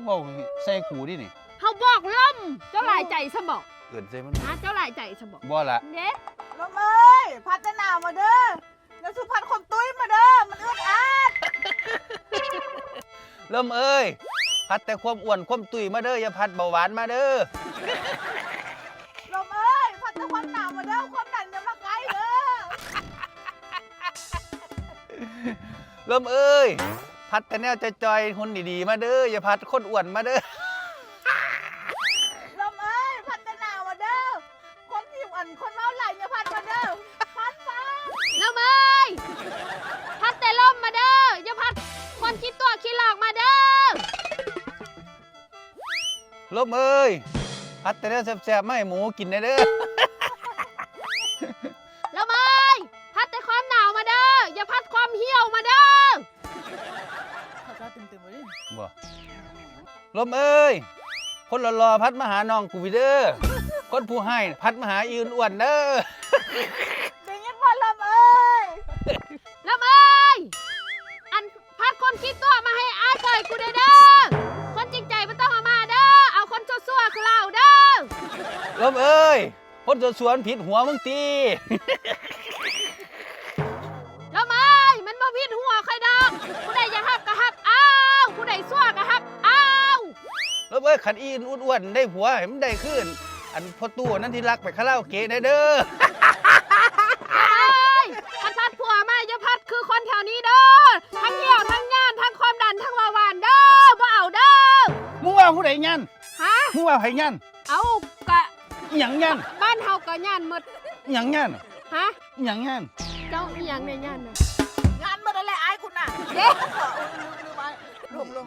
ว่าใส่กูดินี่ เขาบอกล่มเจ้าหลายใจสมบอก เกินใส่มัน นะเจ้าหลายใจสมบอก บ่ละ เด้ ลมเอ้ยพัดแต่หนาวมาเด้อแล้วสุพัดคนตุ้ยมาเด้อมันอึดอัด เริ่มเอ้ยพัดแต่ความอ้วนความตุยมาเด้ออย่าพัดเบาหวานมาเด้อ ลมเอ้ยพัดแต่ความหนาวมาเด้อความดันอย่ามาไกลเด้อ เริ่มเอ้ยพัดแต่แนวจอยๆหุ่นดีๆมาเด้ออย่าพัดคนอ้วนมาเด้อ ลมเอ้ยพัดแต่หนาวมาเด้อคนที่อันคนเมาไหลอย่าพัดมาเด้อพัดฟ้า แล้วเอ้ยพัดแต่ล่มมาเด้ออย่าพัดคนคิดตัวคิดหลอกมาเด้อ เริ่มเอ้ยพัดแต่แนวแซ่บๆมาให้หมูกินได้เด้อ แล้วเอ้ยพัดแต่ความหนาวมาเด้ออย่าพัดความเหี่ยวมาเด้อ เขาจะตื่นๆมาดิ บ่ลมเอ้ยคนรอๆพัดมาหาน้องกูวิเด้อคนผู้ให้พัดมาหาอีอ้วนๆเด้อ ได้ยินว่าลมเอ้ย แล้วเอ้ยอันพัดคนคิดตัวมาให้อ้ายเคยกูเด้อคนจริงใจไม่ต้องมาเด้อเอาคนชั่วๆคือเราเด้อ ลมเอ้ยคนสวนผิดหัวมึงตี แล้วเอ้ยมันบ่ผิดหัวใครดอกผู้ใดอยากฮับก็ฮับเอาผู้ใดชั่วก็ฮับเอา ลมเอ้ยขันอีอ้วนๆได้ผัวให้มันได้ขึ้นอันพอตู้นั่นที่รักไปคาราโอเกะได้เด้อ เอ้ยพัดผัวมาอย่าพัดคือคนแถวนี้เด้อทั้งเหี่ยวทั้งย่านทั้งความดันทั้งเบาหวานเด้อบ่เอาเด้อ มึงว่าผู้ใดยัน ฮะ มึงว่าไผยัน เอากะ อิหยังยัน บ้านเฮาก็ย่านหมด อิหยังยัน ฮะ อิหยังยัน เจ้าอีหยังในย่านน่ะ งานมาได้เลยไอ้คุณน่ะ เด้ ลืมไปรวมเรื่อง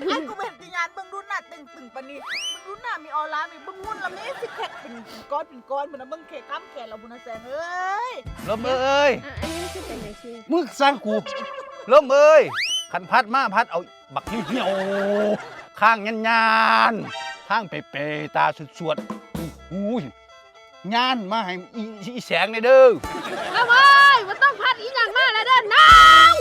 ไอ้กูเห็นตีงานเบิ่งรุ่นน่ะตึงปานนี้มึงรุ่นน่ะมีออร่ามีเบิ่งหุ่นละมีสิแท็กเป็นก้อนเหมือนนะเบิ่งแขกข้ามแขนเราบุญนะแสงเอ้ย ลมเอ้ย อันนี้มันคือเป็นจังซี่ มึงสร้างกูลมเอ้ยขันพัดมาพัดเอาบักเหี่ยวๆข้างยันๆข้างเปๆตาสวดๆหูยยานมาให้อีแสงในเด้อ แล้วเว้ยมันต้องพัดอีหยังมาแล้วเด้อหนาว